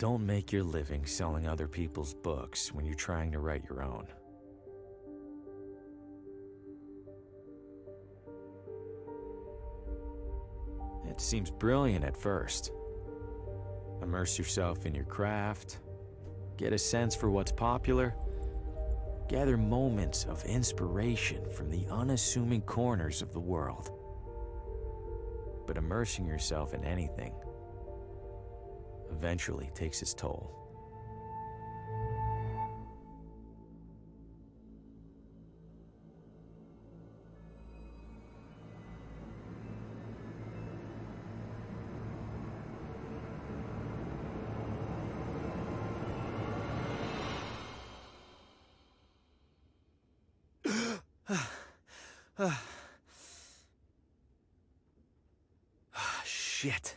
Don't make your living selling other people's books when you're trying to write your own. It seems brilliant at first. Immerse yourself in your craft, get a sense for what's popular, gather moments of inspiration from the unassuming corners of the world. But immersing yourself in anything eventually takes its toll. Shit.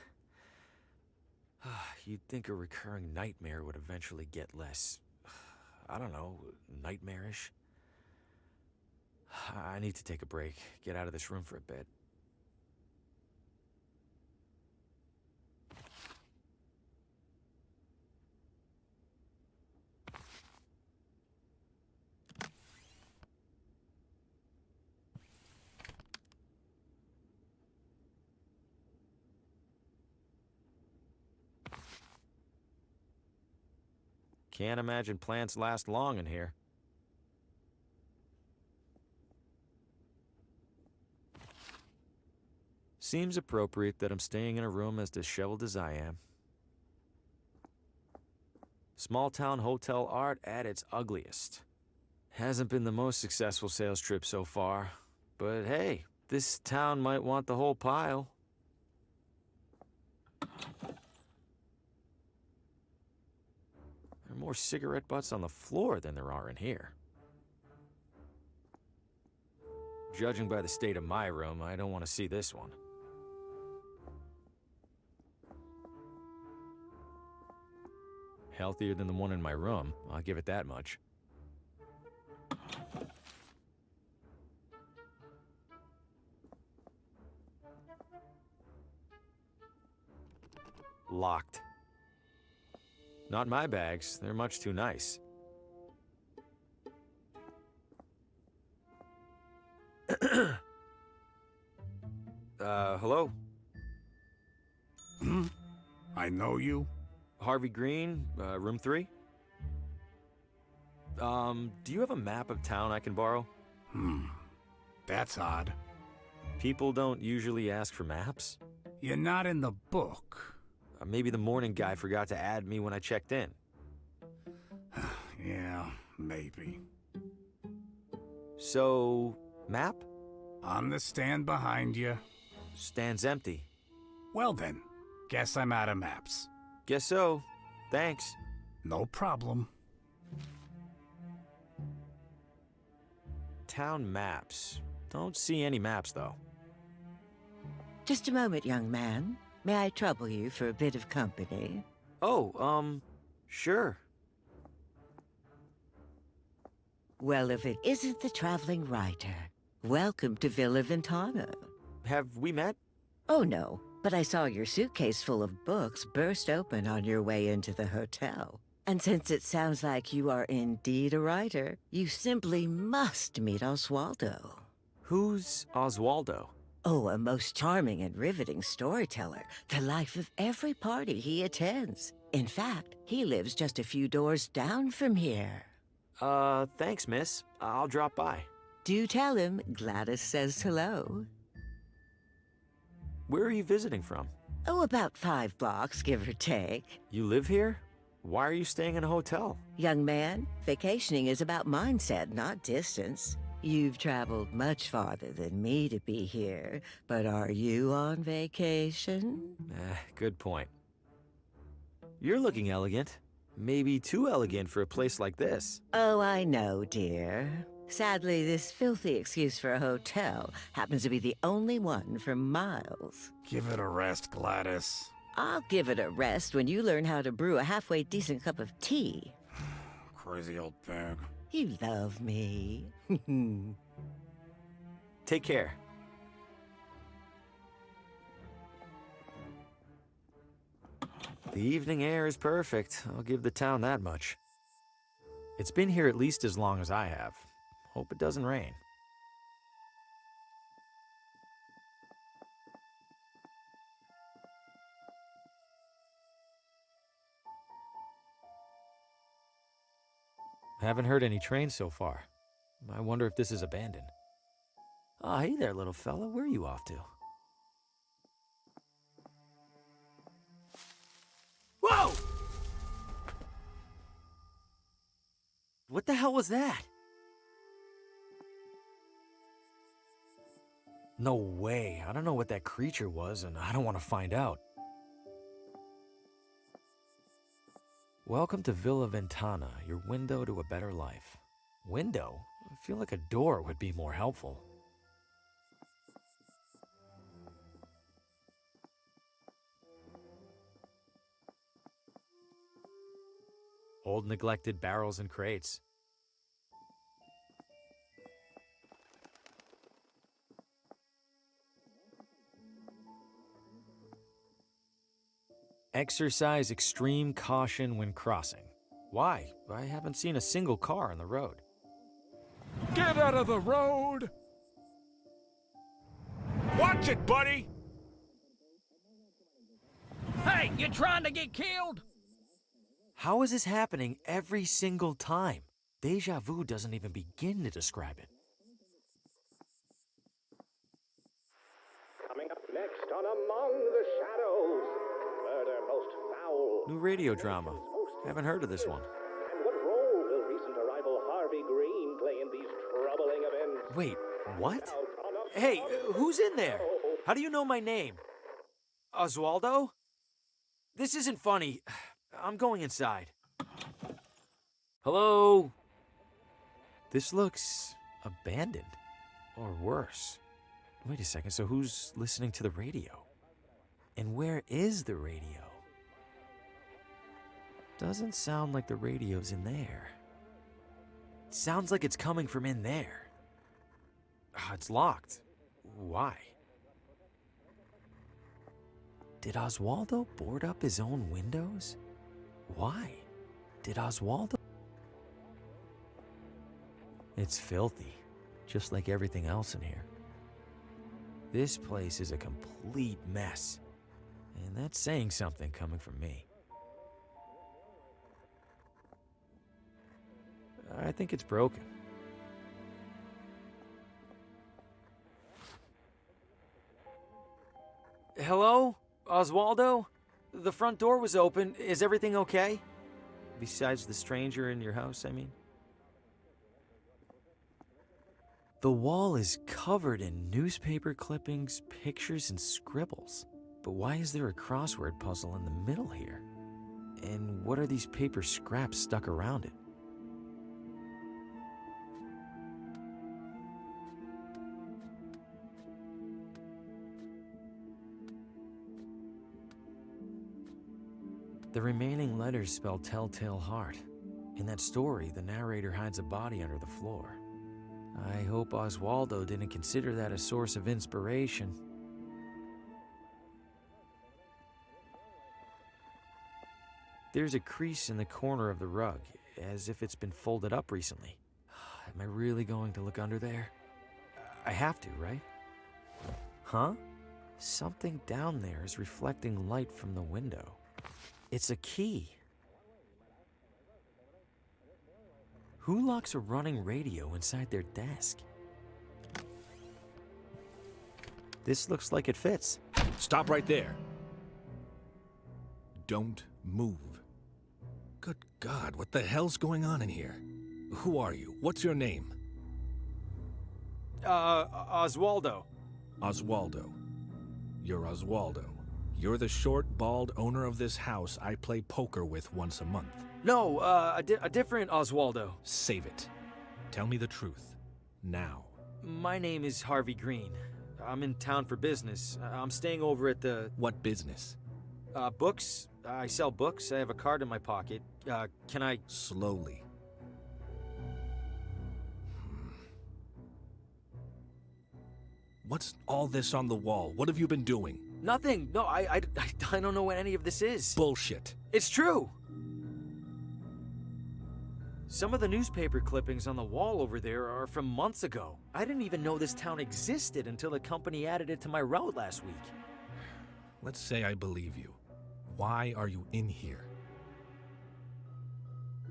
You'd think a recurring nightmare would eventually get less, I don't know, nightmarish. I need to take a break, get out of this room for a bit. Can't imagine plants last long in here. Seems appropriate that I'm staying in a room as disheveled as I am. Small town hotel art at its ugliest. Hasn't been the most successful sales trip so far, but hey, this town might want the whole pile. There are more cigarette butts on the floor than there are in here. Judging by the state of my room, I don't want to see this one. Healthier than the one in my room, I'll give it that much. Locked. Not my bags, they're much too nice. Hello? I know you. Harvey Green, room 3? Do you have a map of town I can borrow? That's odd. People don't usually ask for maps. You're not in the book. Maybe the morning guy forgot to add me when I checked in. Yeah, maybe. So, map? On the stand behind you. Stand's empty. Well then, guess I'm out of maps. Guess so. Thanks. No problem. Town maps. Don't see any maps, though. Just a moment, young man. May I trouble you for a bit of company? Oh, sure. Well, if it isn't the traveling writer, welcome to Villa Ventana. Have we met? Oh, no, but I saw your suitcase full of books burst open on your way into the hotel. And since it sounds like you are indeed a writer, you simply must meet Oswaldo. Who's Oswaldo? Oh, a most charming and riveting storyteller, the life of every party he attends. In fact, he lives just a few doors down from here. Thanks, miss. I'll drop by. Do tell him Gladys says hello. Where are you visiting from? Oh, about 5 blocks, give or take. You live here? Why are you staying in a hotel? Young man, vacationing is about mindset, not distance. You've traveled much farther than me to be here, but are you on vacation? Good point. You're looking elegant. Maybe too elegant for a place like this. Oh, I know, dear. Sadly, this filthy excuse for a hotel happens to be the only one for miles. Give it a rest, Gladys. I'll give it a rest when you learn how to brew a halfway decent cup of tea. Crazy old pig. You love me. Take care. The evening air is perfect. I'll give the town that much. It's been here at least as long as I have. Hope it doesn't rain. Haven't heard any trains so far. I wonder if this is abandoned. Oh, hey there, little fella. Where are you off to? Whoa! What the hell was that? No way. I don't know what that creature was, and I don't want to find out. Welcome to Villa Ventana, your window to a better life. Window? I feel like a door would be more helpful. Old neglected barrels and crates. Exercise extreme caution when crossing. Why? I haven't seen a single car on the road. Get out of the road! Watch it, buddy! Hey, you trying to get killed? How is this happening every single time? Deja vu doesn't even begin to describe it. Coming up next on Among the Shadows, murder most foul. New radio drama. Haven't heard of this one. And what role will recent arrival Harvey Green play in these troubling events? Wait, what? Hey, who's in there? How do you know my name? Oswaldo? This isn't funny. I'm going inside. Hello? This looks abandoned. Or worse. Wait a second, so who's listening to the radio? And where is the radio? Doesn't sound like the radio's in there. It sounds like it's coming from in there. It's locked. Why? Did Oswaldo board up his own windows? Why? Did Oswaldo? It's filthy, just like everything else in here. This place is a complete mess, and that's saying something coming from me. I think it's broken. Hello? Oswaldo? The front door was open. Is everything okay? Besides the stranger in your house, I mean. The wall is covered in newspaper clippings, pictures, and scribbles. But why is there a crossword puzzle in the middle here? And what are these paper scraps stuck around it? The remaining letters spell Telltale Heart. In that story, the narrator hides a body under the floor. I hope Oswaldo didn't consider that a source of inspiration. There's a crease in the corner of the rug, as if it's been folded up recently. Am I really going to look under there? I have to, right? Huh? Something down there is reflecting light from the window. It's a key. Who locks a running radio inside their desk? This looks like it fits. Stop right there. Don't move. Good God, what the hell's going on in here? Who are you? What's your name? Oswaldo. Oswaldo. You're Oswaldo. You're the short, bald owner of this house I play poker with once a month. No, a different Oswaldo. Save it. Tell me the truth. Now. My name is Harvey Green. I'm in town for business. I'm staying over at the... What business? Books. I sell books. I have a card in my pocket. Can I... Slowly. What's all this on the wall? What have you been doing? Nothing. No, I don't know what any of this is. Bullshit. It's true. Some of the newspaper clippings on the wall over there are from months ago. I didn't even know this town existed until the company added it to my route last week. Let's say I believe you. Why are you in here?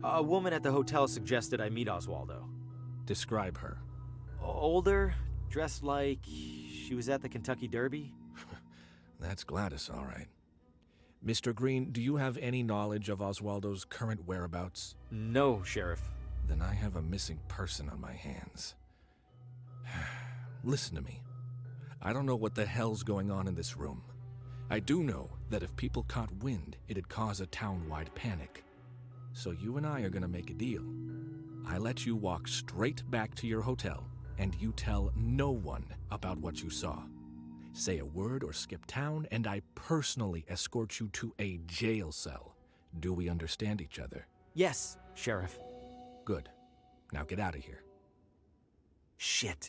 A woman at the hotel suggested I meet Oswaldo. Describe her. Older, dressed like she was at the Kentucky Derby. That's Gladys, all right. Mr. Green, do you have any knowledge of Oswaldo's current whereabouts? No, Sheriff. Then I have a missing person on my hands. Listen to me. I don't know what the hell's going on in this room. I do know that if people caught wind, it'd cause a town-wide panic. So you and I are gonna make a deal. I let you walk straight back to your hotel, and you tell no one about what you saw. Say a word or skip town, and I personally escort you to a jail cell. Do we understand each other? Yes, Sheriff. Good. Now get out of here. Shit.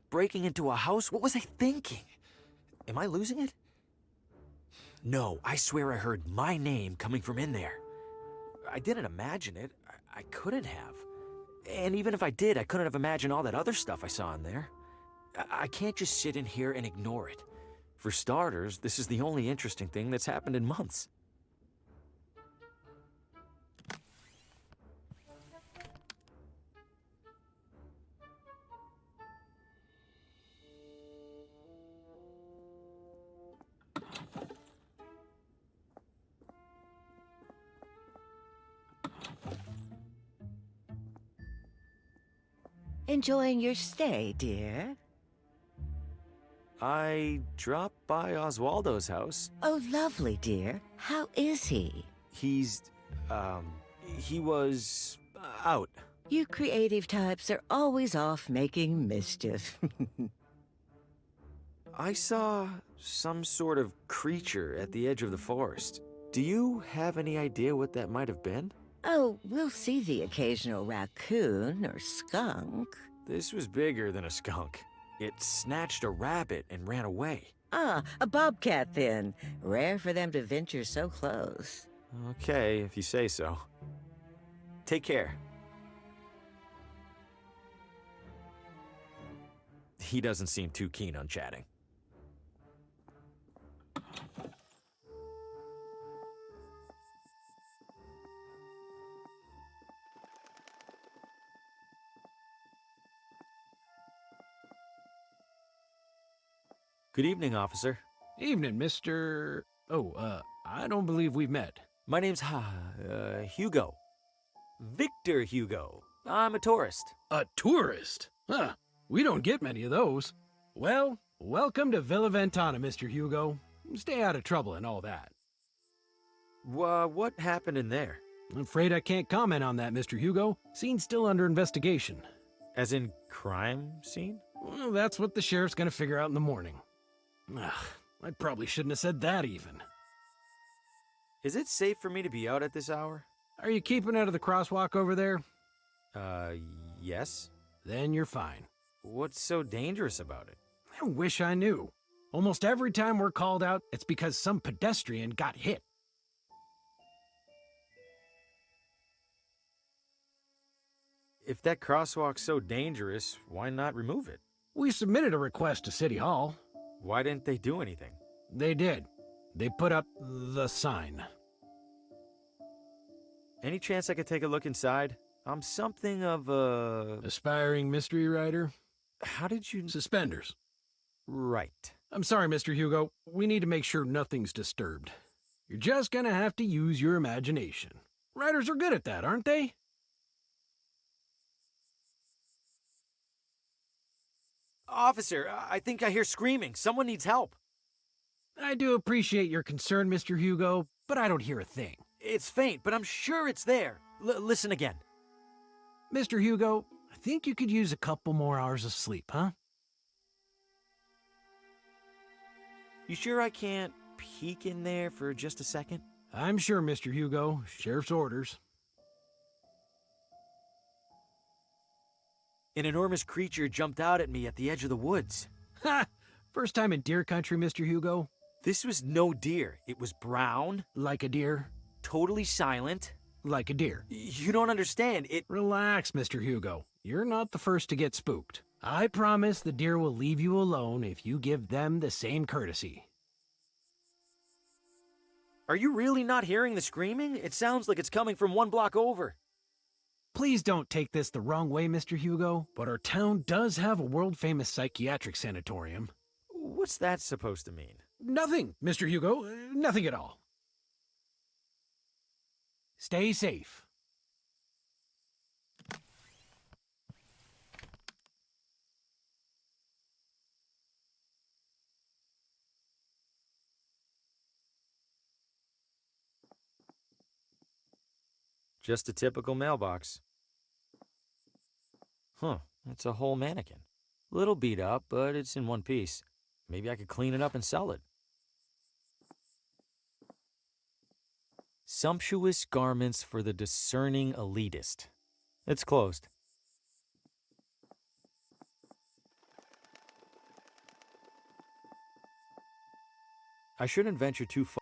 Breaking into a house? What was I thinking? Am I losing it? No, I swear I heard my name coming from in there. I didn't imagine it. I couldn't have. And even if I did, I couldn't have imagined all that other stuff I saw in there. I can't just sit in here and ignore it. For starters, this is the only interesting thing that's happened in months. Enjoying your stay, dear? I dropped by Oswaldo's house. Oh, lovely, dear. How is he? He was out. You creative types are always off making mischief. I saw some sort of creature at the edge of the forest. Do you have any idea what that might have been? Oh, we'll see the occasional raccoon or skunk. This was bigger than a skunk. It snatched a rabbit and ran away. Ah, a bobcat then. Rare for them to venture so close. Okay, if you say so. Take care. He doesn't seem too keen on chatting. Good evening, officer. Evening, Mr. I don't believe we've met. My name's Hugo. Victor Hugo. I'm a tourist. A tourist? Huh. We don't get many of those. Well, welcome to Villa Ventana, Mr. Hugo. Stay out of trouble and all that. What happened in there? I'm afraid I can't comment on that, Mr. Hugo. Scene's still under investigation. As in crime scene? Well, that's what the sheriff's gonna figure out in the morning. Ugh, I probably shouldn't have said that even. Is it safe for me to be out at this hour? Are you keeping out of the crosswalk over there? Yes. Then you're fine. What's so dangerous about it? I wish I knew. Almost every time we're called out, it's because some pedestrian got hit. If that crosswalk's so dangerous, why not remove it? We submitted a request to City Hall. Why didn't they do anything? They did. They put up the sign. Any chance I could take a look inside? I'm something of a... Aspiring mystery writer? How did you... Suspenders. Right. I'm sorry, Mr. Hugo. We need to make sure nothing's disturbed. You're just gonna have to use your imagination. Writers are good at that, aren't they? Officer, I think I hear screaming. Someone needs help. I do appreciate your concern, Mr. Hugo, but I don't hear a thing. It's faint, but I'm sure it's there. Listen again. Mr. Hugo, I think you could use a couple more hours of sleep, huh? You sure I can't peek in there for just a second? I'm sure, Mr. Hugo. Sheriff's orders. An enormous creature jumped out at me at the edge of the woods. Ha! First time in deer country, Mr. Hugo? This was no deer. It was brown, Like a deer? totally silent. Like a deer. You don't understand. Relax, Mr. Hugo. You're not the first to get spooked. I promise the deer will leave you alone if you give them the same courtesy. Are you really not hearing the screaming? It sounds like it's coming from 1 block over. Please don't take this the wrong way, Mr. Hugo, but our town does have a world-famous psychiatric sanatorium. What's that supposed to mean? Nothing, Mr. Hugo. Nothing at all. Stay safe. Just a typical mailbox. Huh, it's a whole mannequin. Little beat up, but it's in one piece. Maybe I could clean it up and sell it. Sumptuous garments for the discerning elitist. It's closed. I shouldn't venture too far.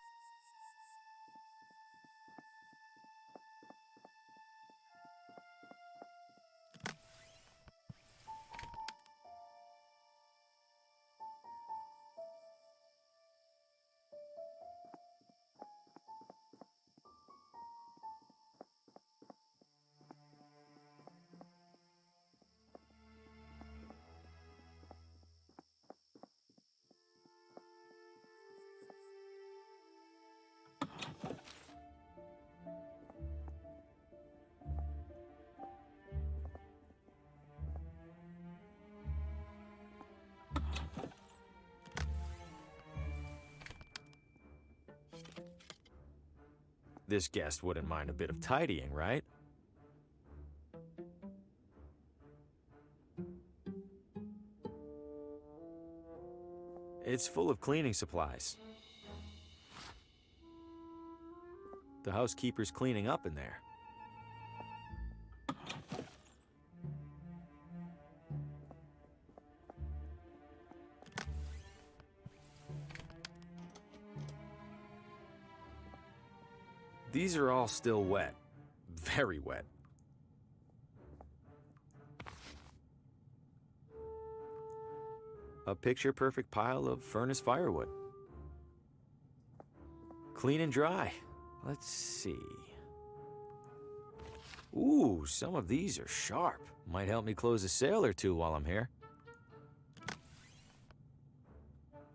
This guest wouldn't mind a bit of tidying, right? It's full of cleaning supplies. The housekeeper's cleaning up in there. These are all still wet. Very wet. A picture-perfect pile of furnace firewood. Clean and dry. Let's see. Ooh, some of these are sharp. Might help me close a sale or two while I'm here.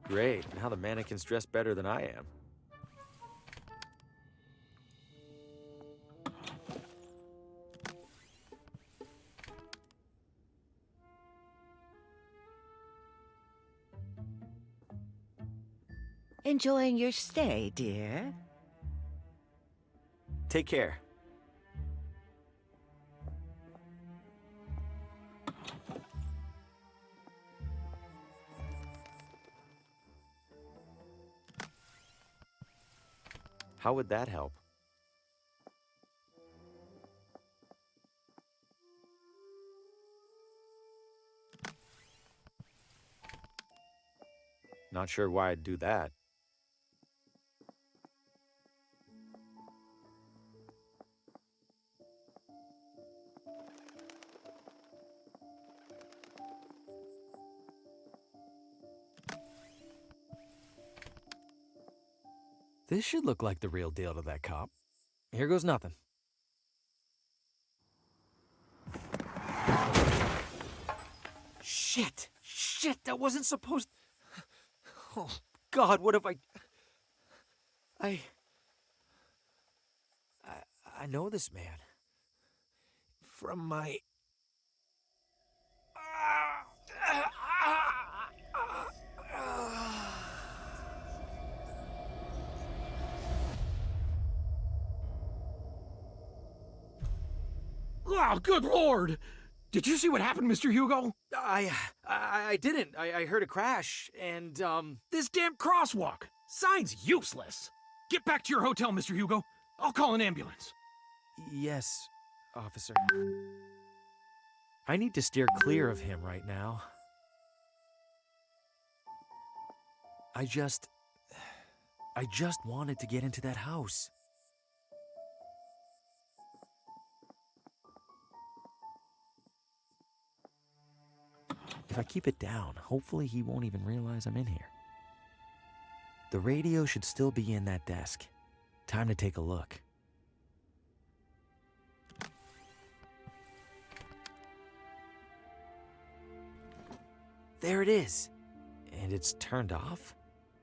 Great, now the mannequin's dressed better than I am. Enjoying your stay, dear? Take care. How would that help? Not sure why I'd do that. This should look like the real deal to that cop. Here goes nothing. Shit! Shit, that wasn't supposed... Oh, God, what have I know this man. From my... Oh, good Lord! Did you see what happened, Mr. Hugo? I didn't. I heard a crash, and, This damn crosswalk! Sign's useless! Get back to your hotel, Mr. Hugo. I'll call an ambulance. Yes, officer. I need to steer clear of him right now. I just wanted to get into that house. If I keep it down, hopefully he won't even realize I'm in here. The radio should still be in that desk. Time to take a look. There it is. And it's turned off?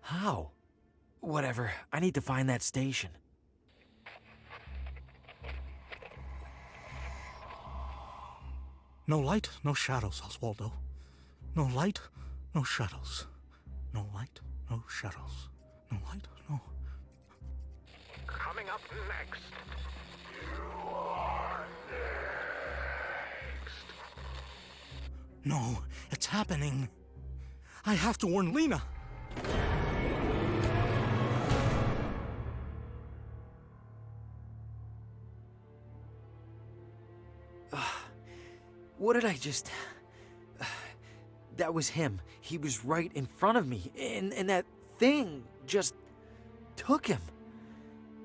How? Whatever, I need to find that station. No light, no shadows, Oswaldo. No light, no shadows. No light, no shadows. No light, no... Coming up next. You are next. No, it's happening. I have to warn Lena. What did I just... That was him. He was right in front of me, and that thing just took him.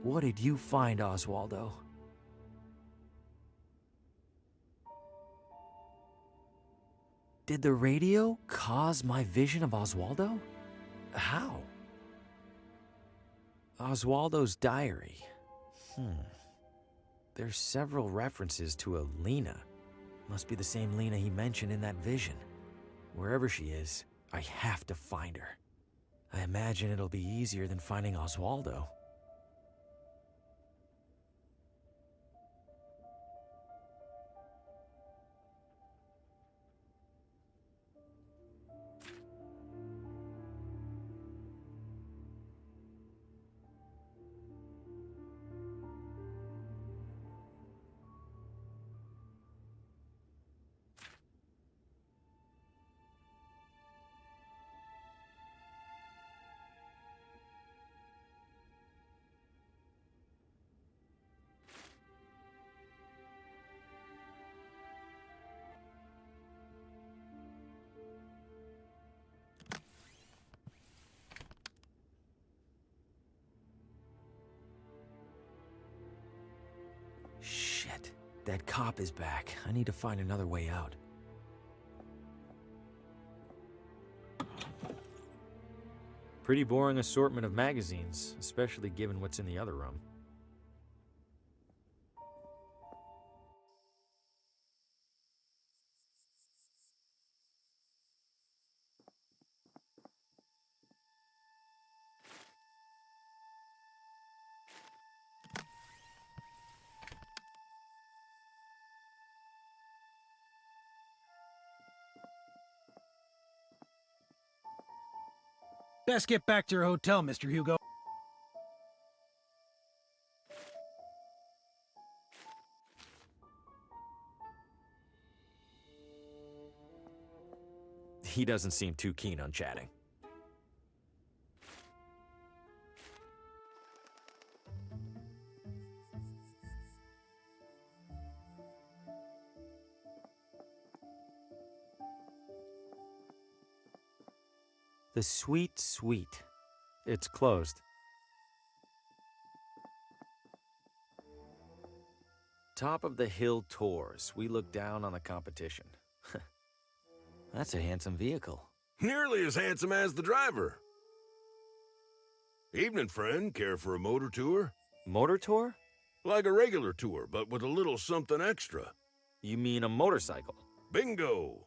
What did you find, Oswaldo? Did the radio cause my vision of Oswaldo? How? Oswaldo's diary. There's several references to a Lena. Must be the same Lena he mentioned in that vision. Wherever she is, I have to find her. I imagine it'll be easier than finding Oswaldo. Shit, that cop is back. I need to find another way out. Pretty boring assortment of magazines, especially given what's in the other room. Best get back to your hotel, Mr. Hugo. He doesn't seem too keen on chatting. The Sweet Sweet. It's closed. Top of the Hill Tours. We look down on the competition. That's a handsome vehicle. Nearly as handsome as the driver. Evening, friend. Care for a motor tour? Motor tour? Like a regular tour, but with a little something extra. You mean a motorcycle? Bingo!